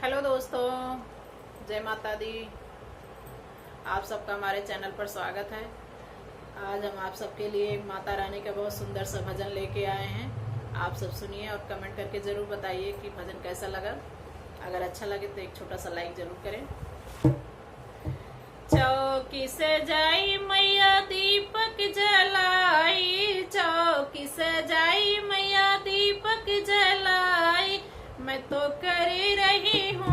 Hello दोस्तों, जय माता दी। आप सबका हमारे चैनल पर स्वागत है। आज हम आप सबके लिए माता रानी का बहुत सुंदर सा भजन लेके आए हैं। आप सब सुनिए और कमेंट करके ज़रूर बताइए कि भजन कैसा लगा। अगर अच्छा लगे तो एक छोटा सा लाइक ज़रूर करें। चौकी से जाई मैया दीपक जलाई, चौकी से जाई मैया दीपक जलाई, मैं तो कर रही हूँ